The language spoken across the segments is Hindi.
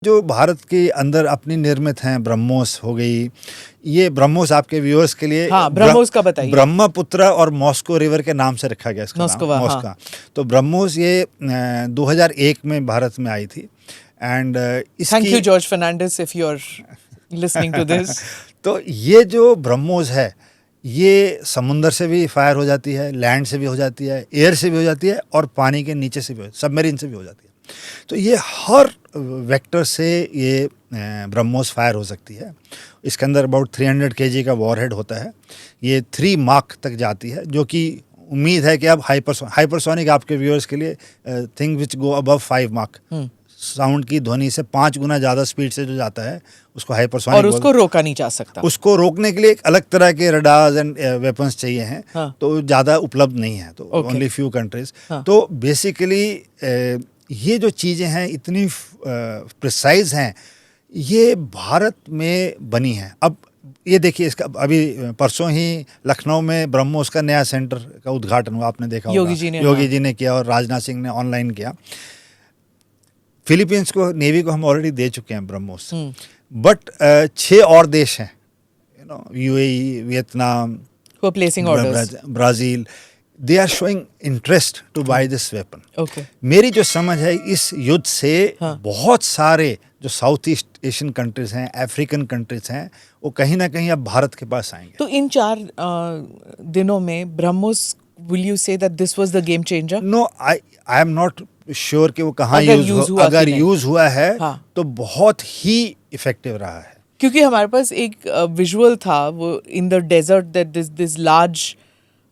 जो भारत के अंदर अपनी निर्मित हैं, ब्रह्मोस हो गई, ये ब्रह्मोस आपके व्यूअर्स के लिए, हाँ, ब्रह्मोस का बताइए। ब्रह्मपुत्र और मॉस्को रिवर के नाम से रखा गया इसका नाम, मॉस्का। हाँ। तो ब्रह्मोस ये 2001 में भारत में आई थी and thank you George Fernandes if you are listening to this. तो ये जो ब्रह्मोस है ये समुंदर से भी फायर हो जाती है, लैंड से भी हो जाती है, एयर से भी हो जाती है और पानी के नीचे से भी, सबमरीन से भी हो जाती है। तो ये हर वेक्टर से ये ब्रह्मोस फायर हो सकती है। इसके अंदर अबाउट 300 kg का वॉरहेड होता है। ये 3 माक तक जाती है, जो कि उम्मीद है कि अब हाइपरसोनिक आपके व्यूअर्स के लिए thing which go above 5 mach, sound की ध्वनि से 5 गुना ज़्यादा स्पीड से जो जाता है उसको हाइपरसोनिक। और उसको रोका नहीं जा सकता। उसको रोकने के लिए एक अलग तरह के रडार्स एंड वेपन्स चाहिए हैं। हाँ। तो ज़्यादा उपलब्ध नहीं है, तो ओनली फ्यू कंट्रीज। तो बेसिकली ये जो चीज़ें हैं इतनी प्रिसाइज हैं, ये भारत में बनी हैं। अब ये देखिए, इसका अभी परसों ही लखनऊ में ब्रह्मोस का नया सेंटर का उद्घाटन हुआ, आपने देखा होगा। योगी जी ने किया और राजनाथ सिंह ने ऑनलाइन किया। फिलीपींस को, नेवी को हम ऑलरेडी दे चुके हैं ब्रह्मोस, बट 6 और देश हैं, UAE, Vietnam, Brazil, they are showing interest to buy this weapon. मेरी जो समझ है, इस युद्ध से बहुत सारे जो साउथ ईस्ट एशियन कंट्रीज हैं, अफ्रीकन कंट्रीज हैं, वो कहीं ना कहीं अब भारत के पास आएंगे। तो इन 4 दिनों में BrahMos, will you say that this was the game changer? No, I am not sure कि वो कहाँ अगर यूज हुआ है तो बहुत ही इफेक्टिव रहा है। क्योंकि हमारे पास एक विजुअल था वो in the desert that this large,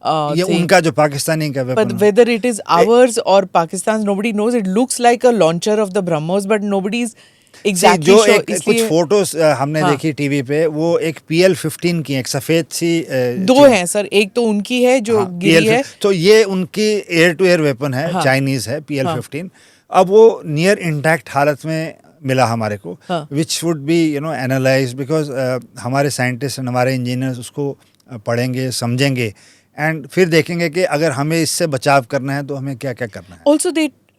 ये उनका जो पाकिस्तानी का weapon, but whether it is ours or Pakistan's, nobody knows. It looks like a launcher of the BrahMos, but nobody's exactly sure. कुछ फोटोज हमने देखी टीवी पे, वो एक PL-15 की, एक सफेद सी 2 हैं सर, एक तो उनकी है जो गिरी है, तो ये उनकी एयर टू एयर वेपन है, चाइनीज है PL-15। अब वो नियर इंटैक्ट हालत में मिला हमारे को, which would be analyse, because हमारे साइंटिस्ट एंड हमारे इंजीनियर्स उसको पढ़ेंगे, समझेंगे एंड फिर देखेंगे कि अगर हमें इससे बचाव करना है तो हमें क्या क्या करना है। Also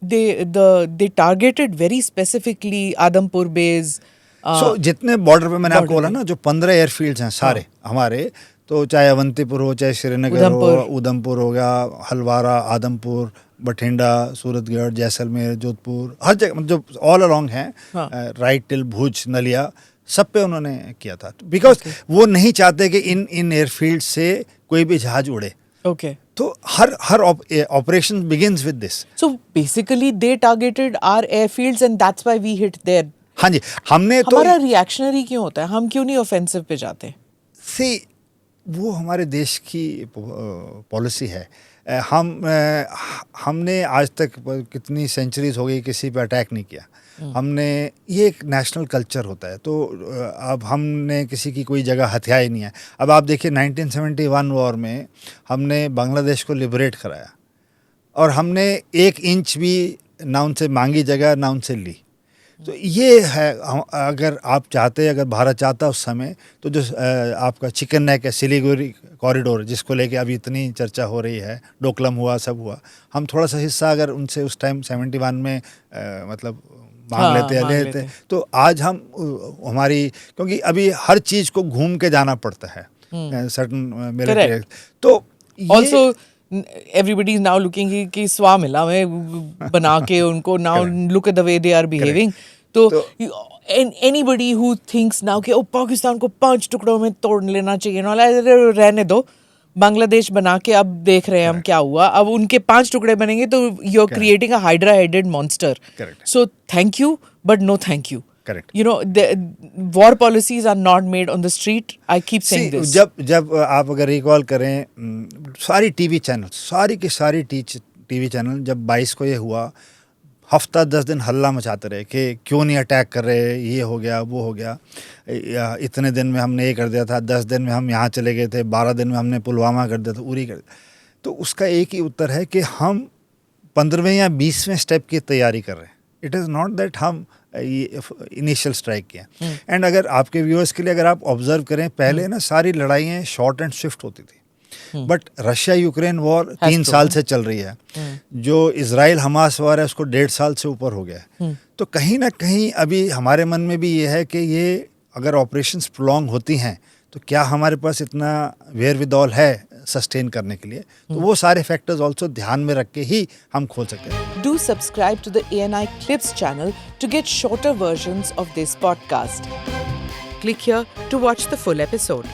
they targeted very specifically Adhampur base. So जितने बॉर्डर पे मैंने आपको बोला ना, जो 15 एयरफील्ड्स हैं सारे हमारे, तो चाहे अवंतीपुर हो, चाहे श्रीनगर हो, उधमपुर हो गया, हलवारा, आदमपुर, बठिंडा, सूरतगढ़, जैसलमेर, जोधपुर, हर जगह जो ऑल अलोंग हैं, राइट टिल भुज, नलिया, सब पे उन्होंने किया था, बिकॉज वो नहीं चाहते कि इन एयरफील्ड से कोई भी जहाज उड़े। तो हर operation begins with this. So basically they targeted our airfields and that's why we hit there. हाँ जी, हमने तो, हमारा रिएक्शनरी क्यों होता है, हम क्यों नहीं ऑफेंसिव पे जाते? वो हमारे देश की पॉलिसी है। हमने आज तक कितनी सेंचुरीज हो गई किसी पे अटैक नहीं किया। हमने, ये एक नेशनल कल्चर होता है, तो अब हमने किसी की कोई जगह हथियाई नहीं है। अब आप देखिए 1971 वॉर में हमने बांग्लादेश को लिबरेट कराया और हमने 1 इंच भी ना उनसे मांगी जगह, ना उनसे ली। तो ये है, अगर आप चाहते, अगर भारत चाहता उस समय, तो जो आपका चिकन नेक है, सिलीगुड़ी कॉरिडोर, जिसको लेके अभी इतनी चर्चा हो रही है, डोकलम हुआ, सब हुआ, हम थोड़ा सा हिस्सा अगर उनसे उस टाइम 71 में मतलब मांग लेते, तो आज हम हमारी, क्योंकि अभी हर चीज़ को घूम के जाना पड़ता है सर्टन मिलिट्री, तो also everybody is now looking कि स्वा मिला में बना के उनको, now look at the way they are behaving. तो anybody who thinks now कि पाकिस्तान को 5 टुकड़ों में तोड़ लेना चाहिए ना, रहने दो, बांग्लादेश बना के अब देख रहे हैं हम क्या हुआ। अब उनके 5 टुकड़े बनेंगे तो you are creating a hydra headed monster. So thank you but no thank you. Correct. The war policies are not made on the street. I keep saying this. जब आप अगर रिकॉल करें, सारी टीवी चैनल, सारी की सारी टीवी चैनल, जब 22 को ये हुआ, हफ्ता 10 दिन हल्ला मचाते रहे कि क्यों नहीं अटैक कर रहे, ये हो गया, वो हो गया, इतने दिन में हमने ये कर दिया था, 10 दिन में हम यहाँ चले गए थे, 12 दिन में हमने पुलवामा कर दिया था, उरी कर दिया। तो उसका एक ही उत्तर है कि हम 15वें या 20वें स्टेप की तैयारी कर रहे हैं। इट इज़ नॉट दैट हम इनिशियल स्ट्राइक किया। एंड अगर आपके व्यूअर्स के लिए अगर आप ऑब्जर्व करें, पहले ना सारी लड़ाइयाँ शॉर्ट एंड स्विफ्ट होती थी। बट रशिया यूक्रेन वॉर 3 साल से चल रही है, जो इजराइल हमास वॉर है उसको 1.5 साल से ऊपर हो गया है। तो कहीं ना कहीं अभी हमारे मन में भी ये है कि ये अगर ऑपरेशंस प्रोलॉन्ग होती हैं तो क्या हमारे पास इतना वेयरविदॉल है सस्टेन करने के लिए, तो वो सारे फैक्टर्स ऑल्सो ध्यान में रख के ही हम खोल सकते हैं। Do subscribe to the ANI Clips channel to get shorter versions of this podcast. Click here to watch the full episode.